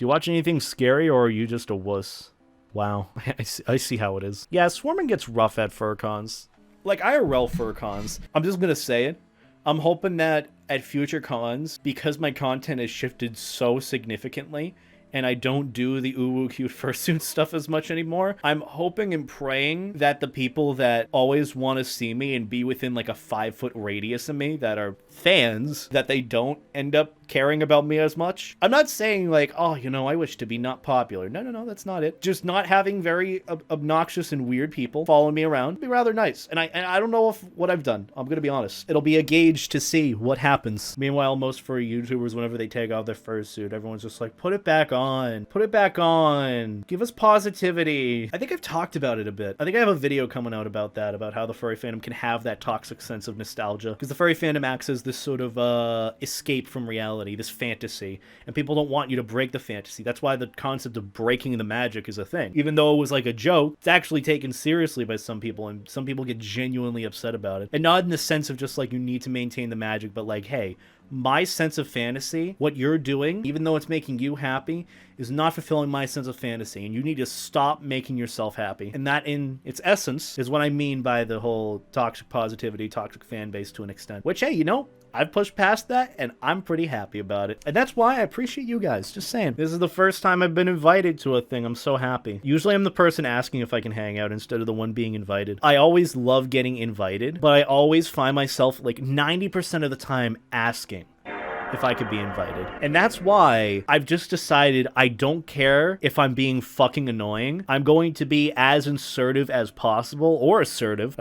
Do you watch anything scary, or are you just a wuss? Wow, I see how it is. Yeah, swarming gets rough at fur cons. Like, IRL fur cons, I'm just gonna say it. I'm hoping that at future cons, because my content has shifted so significantly, and I don't do the ooh cute fursuit stuff as much anymore, I'm hoping and praying that the people that always want to see me and be within like a 5-foot radius of me that are fans, that they don't end up caring about me as much. I'm not saying like, oh, you know, I wish to be not popular. No, that's not it. Just not having very obnoxious and weird people following me around would be rather nice. And I don't know if what I've done. I'm gonna be honest. It'll be a gauge to see what happens. Meanwhile, most furry YouTubers, whenever they take off their fursuit, everyone's just like, put it back on. Put it back on. Give us positivity. I think I've talked about it a bit. I think I have a video coming out about that, about how the furry fandom can have that toxic sense of nostalgia. Because the furry fandom acts as this sort of escape from reality, this fantasy, and people don't want you to break the fantasy. That's why the concept of breaking the magic is a thing. Even though it was like a joke, it's actually taken seriously by some people, and some people get genuinely upset about it. And not in the sense of just like you need to maintain the magic, but like, hey, my sense of fantasy, what you're doing, even though it's making you happy, is not fulfilling my sense of fantasy, and you need to stop making yourself happy. And that, in its essence, is what I mean by the whole toxic positivity, toxic fan base to an extent. Which, hey, you know, I've pushed past that, and I'm pretty happy about it. And that's why I appreciate you guys. Just saying. This is the first time I've been invited to a thing. I'm so happy. Usually I'm the person asking if I can hang out instead of the one being invited. I always love getting invited, but I always find myself like 90% of the time asking if I could be invited. And that's why I've just decided I don't care if I'm being fucking annoying. I'm going to be as assertive as possible, or assertive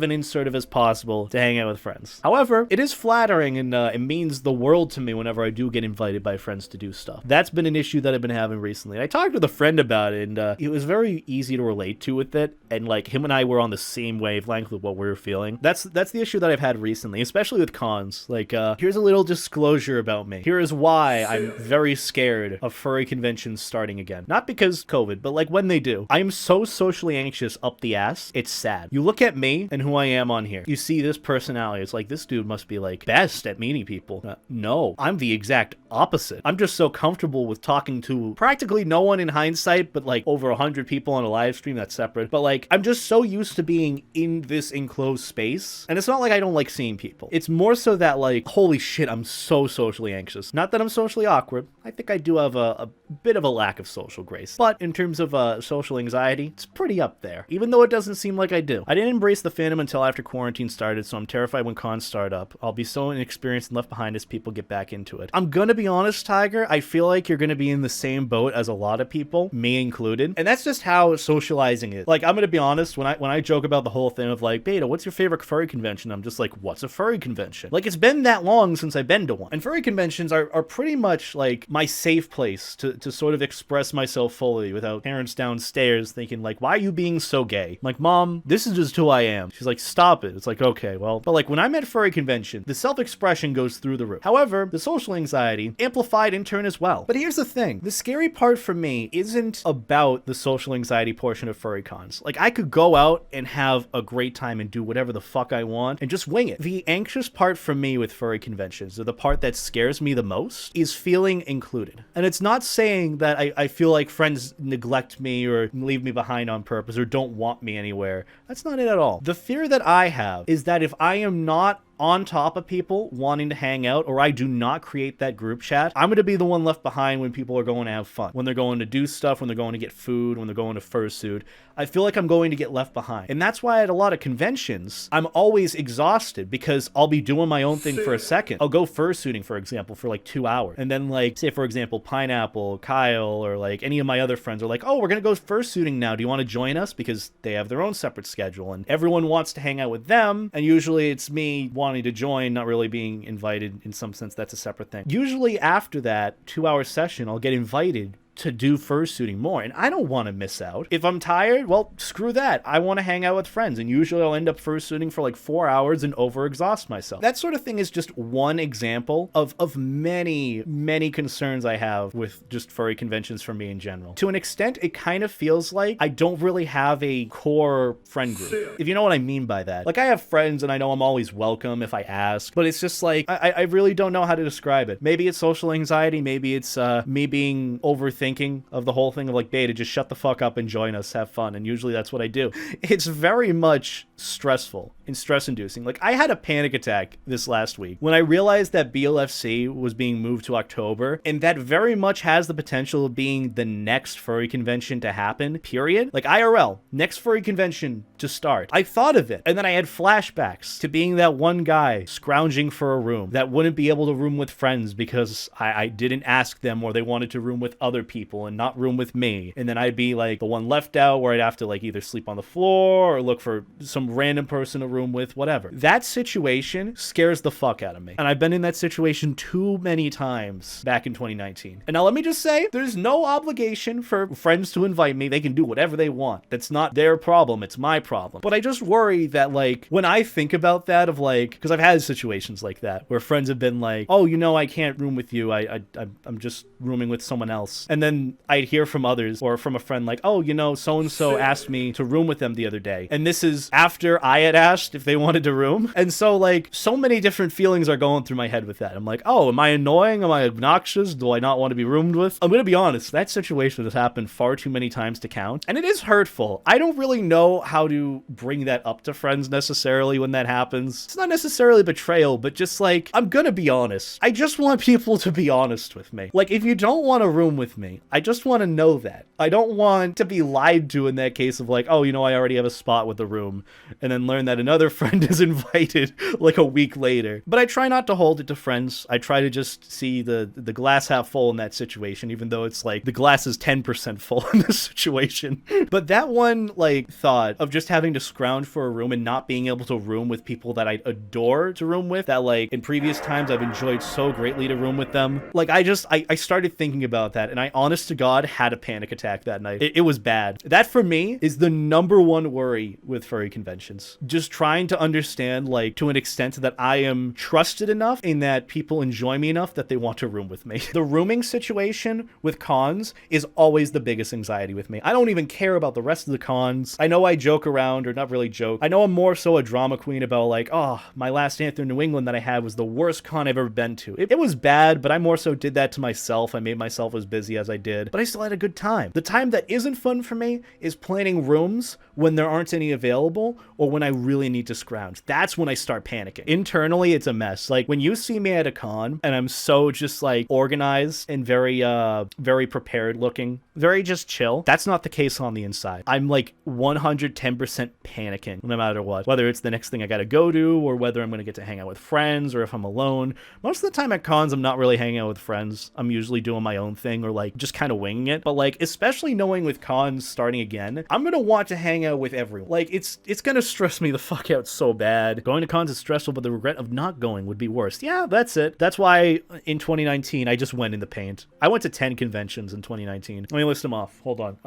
and insertive as possible to hang out with friends. However, it is flattering, and it means the world to me whenever I do get invited by friends to do stuff. That's been an issue that I've been having recently. I talked with a friend about it, and it was very easy to relate to with it, and like him and I were on the same wavelength with what we were feeling. That's the issue that I've had recently, especially with cons. Like, here's a little disclosure about me. Here is why I'm very scared of furry conventions starting again. Not because COVID, but like when they do. I am so socially anxious up the ass, it's sad. You look at me and who I am on here. You see this personality. It's like, this dude must be like best at meeting people. No, I'm the exact opposite. I'm just so comfortable with talking to practically no one in hindsight, but like over 100 people on a live stream. That's separate. But like, I'm just so used to being in this enclosed space. And it's not like I don't like seeing people. It's more so that like, holy shit, I'm so socially anxious. Not that I'm socially awkward. I think I do have a bit of a lack of social grace. But in terms of social anxiety, it's pretty up there. Even though it doesn't seem like I do. I didn't embrace the fandom until after quarantine started, so I'm terrified when cons start up. I'll be so inexperienced and left behind as people get back into it. I'm gonna be honest, Tiger. I feel like you're gonna be in the same boat as a lot of people, me included. And that's just how socializing is. Like, I'm gonna be honest, when I joke about the whole thing of like, Beta, what's your favorite furry convention? I'm just like, what's a furry convention? Like, it's been that long since I've been to one. And furry conventions are pretty much like my safe place to sort of express myself fully without parents downstairs thinking like, why are you being so gay? I'm like, Mom, this is just who I am. She's like, stop it. It's like, okay, well, but like when I'm at furry convention, the self-expression goes through the roof. However, the social anxiety amplified in turn as well. But here's the thing. The scary part for me isn't about the social anxiety portion of furry cons. Like, I could go out and have a great time and do whatever the fuck I want and just wing it. The anxious part for me with furry conventions, or the part that scares me the most, is feeling included. And it's not saying that I feel like friends neglect me or leave me behind on purpose or don't want me anywhere. That's not it at all. The fear that I have is that if I am not on top of people wanting to hang out, or I do not create that group chat, I'm going to be the one left behind when people are going to have fun, when they're going to do stuff, when they're going to get food, when they're going to fursuit. I feel like I'm going to get left behind. And that's why at a lot of conventions, I'm always exhausted because I'll be doing my own thing for a second. I'll go fursuiting, for example, for like 2 hours. And then like, say for example, Pineapple, Kyle, or like any of my other friends are like, oh, we're going to go fursuiting now. Do you want to join us? Because they have their own separate schedule and everyone wants to hang out with them. And usually it's me wanting to join, not really being invited. In some sense, that's a separate thing. Usually after that 2-hour session, I'll get invited to do fursuiting more, and I don't want to miss out. If I'm tired, well, screw that. I want to hang out with friends, and usually I'll end up fursuiting for like 4 hours and overexhaust myself. That sort of thing is just one example of many, many concerns I have with just furry conventions for me in general. To an extent, it kind of feels like I don't really have a core friend group, if you know what I mean by that. Like, I have friends, and I know I'm always welcome if I ask, but it's just like, I really don't know how to describe it. Maybe it's social anxiety, maybe it's me being overthinking thinking of the whole thing of like, Beta, just shut the fuck up and join us, have fun. And usually that's what I do. It's very much stressful and stress inducing. Like, I had a panic attack this last week when I realized that BLFC was being moved to October, and that very much has the potential of being the next furry convention to happen, period. Like, IRL, next furry convention to start. I thought of it, and then I had flashbacks to being that one guy scrounging for a room that wouldn't be able to room with friends because I didn't ask them, or they wanted to room with other people and not room with me. And then I'd be like the one left out where I'd have to like either sleep on the floor or look for some random person to room with, whatever. That situation scares the fuck out of me. And I've been in that situation too many times back in 2019. And now let me just say, there's no obligation for friends to invite me. They can do whatever they want. That's not their problem. It's my problem. But I just worry that like, when I think about that of like, because I've had situations like that where friends have been like, oh, you know, I can't room with you. I'm just rooming with someone else. And then I'd hear from others or from a friend like, oh, you know, so-and-so asked me to room with them the other day. And this is after I had asked if they wanted to room. And so like, so many different feelings are going through my head with that. I'm like, oh, am I annoying? Am I obnoxious? Do I not want to be roomed with? I'm going to be honest. That situation has happened far too many times to count. And it is hurtful. I don't really know how to bring that up to friends necessarily when that happens. It's not necessarily betrayal, but just like, I'm going to be honest. I just want people to be honest with me. Like, if you don't want to room with me, I just want to know that. I don't want to be lied to in that case of like, oh, you know, I already have a spot with the room, and then learn that another friend is invited like a week later. But I try not to hold it to friends. I try to just see the glass half full in that situation, even though it's like the glass is 10% full in this situation. But that one like thought of just having to scrounge for a room and not being able to room with people that I adore to room with, that like in previous times I've enjoyed so greatly to room with them. Like I started thinking about that, and I honest to God had a panic attack that night. It was bad. That for me is the number one worry with furry conventions. Just trying to understand like to an extent that I am trusted enough in that people enjoy me enough that they want to room with me. The rooming situation with cons is always the biggest anxiety with me. I don't even care about the rest of the cons. I know I joke around, or not really joke. I know I'm more so a drama queen about like, oh, my last Anthem New England that I had was the worst con I've ever been to. It was bad, but I more so did that to myself. I made myself as busy as I did, but I still had a good time. The time that isn't fun for me is planning rooms when there aren't any available, or when I really need to scrounge. That's when I start panicking. Internally, it's a mess. Like when you see me at a con and I'm so just like organized and very prepared looking, very just chill, that's not the case on the inside. I'm like 110% panicking no matter what, whether it's the next thing I gotta go to, or whether I'm gonna get to hang out with friends, or if I'm alone. Most of the time at cons, I'm not really hanging out with friends. I'm usually doing my own thing, or like just kind of winging it. But like, especially knowing with cons starting again, I'm gonna want to hang out with everyone. Like it's gonna stress me the fuck out so bad. Going to cons is stressful, but the regret of not going would be worse. Yeah, that's it. That's why in 2019, I just went in the paint. I went to 10 conventions in 2019. Let me list them off. Hold on.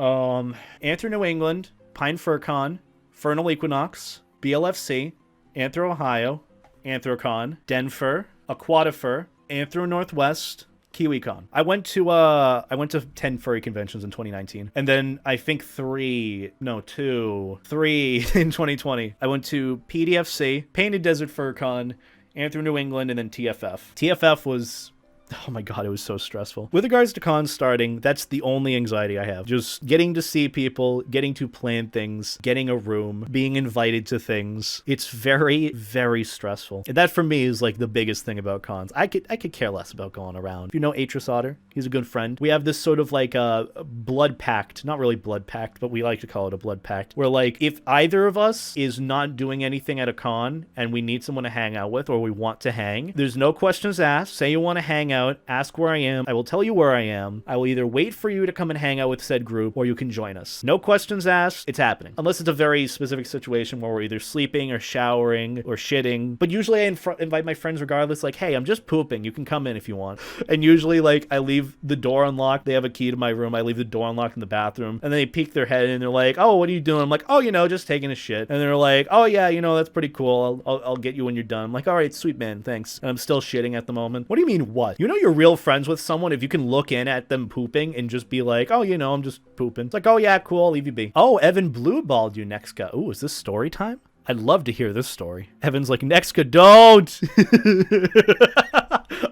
Anthro New England, Pine Fur Con, Fernal Equinox, BLFC, Anthro Ohio, AnthroCon, Denver, Aquatifur, Anthro Northwest, KiwiCon. I went to 10 furry conventions in 2019. And then I think 3 in 2020. I went to PDFC, Painted Desert Fur Con, Anthro New England, and then TFF. TFF was... oh my god, it was so stressful. With regards to cons starting, that's the only anxiety I have. Just getting to see people, getting to plan things, getting a room, being invited to things. It's very, very stressful. And that for me is like the biggest thing about cons. I could care less about going around. If you know Atris Otter, he's a good friend. We have this sort of like a blood pact, not really blood pact, but we like to call it a blood pact, where like if either of us is not doing anything at a con and we need someone to hang out with, or we want to hang, there's no questions asked. Say you want to hang out, ask where I am. I will tell you where I am. I will either wait for you to come and hang out with said group, or you can join us. No questions asked. It's happening. Unless it's a very specific situation where we're either sleeping or showering or shitting. But usually I invite my friends regardless, like, hey, I'm just pooping. You can come in if you want. And usually like I leave the door unlocked. They have a key to my room. I leave the door unlocked in the bathroom. And then they peek their head in and they're like, oh, what are you doing? I'm like, oh, you know, just taking a shit. And they're like, oh yeah, you know, that's pretty cool. I'll get you when you're done. I'm like, all right, sweet man, thanks. And I'm still shitting at the moment. What do you mean what? You know you're real friends with someone if you can look in at them pooping and just be like, oh, you know, I'm just pooping. It's like, oh yeah, cool, I'll leave you be. Oh, Evan blueballed you, Nexka. Oh, is this story time? I'd love to hear this story. Evan's like, Nexka, don't!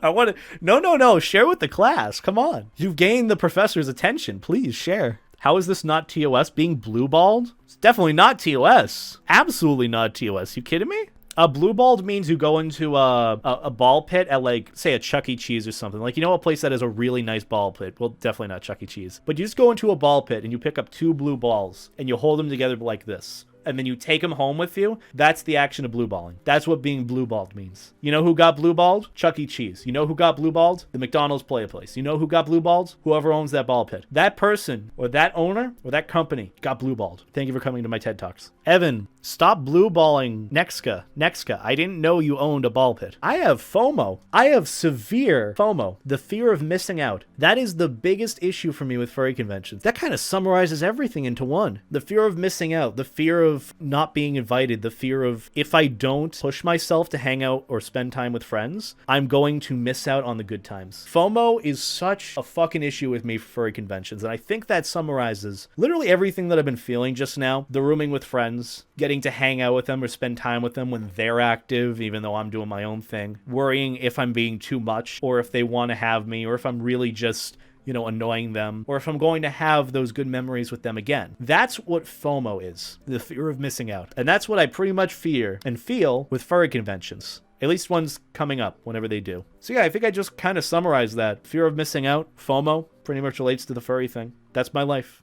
I want to. No. Share with the class. Come on. You've gained the professor's attention. Please share. How is this not TOS? Being blue-balled? It's definitely not TOS. Absolutely not TOS. You kidding me? Blue-balled means you go into a ball pit at, like, say, a Chuck E. Cheese or something. Like, you know, a place that has a really nice ball pit. Well, definitely not Chuck E. Cheese. But you just go into a ball pit and you pick up 2 blue balls and you hold them together like this. And then you take them home with you. That's the action of blue balling. That's what being blue balled means. You know who got blue balled? Chuck E. Cheese. You know who got blue balled? The McDonald's Play Place. You know who got blue balled? Whoever owns that ball pit. That person or that owner or that company got blue balled. Thank you for coming to my TED Talks. Evan, stop blue balling Nexca. I didn't know you owned a ball pit. I have FOMO. I have severe FOMO. The fear of missing out. That is the biggest issue for me with furry conventions. That kind of summarizes everything into one. The fear of missing out. The fear of not being invited, the fear of if I don't push myself to hang out or spend time with friends, I'm going to miss out on the good times. FOMO is such a fucking issue with me for furry conventions, and I think that summarizes literally everything that I've been feeling just now. The rooming with friends, getting to hang out with them or spend time with them when they're active, even though I'm doing my own thing, worrying if I'm being too much or if they want to have me or if I'm really just, you know, annoying them, or if I'm going to have those good memories with them again. That's what FOMO is, the fear of missing out. And that's what I pretty much fear and feel with furry conventions. At least ones coming up whenever they do. So yeah, I think I just kind of summarized that. Fear of missing out, FOMO, pretty much relates to the furry thing. That's my life.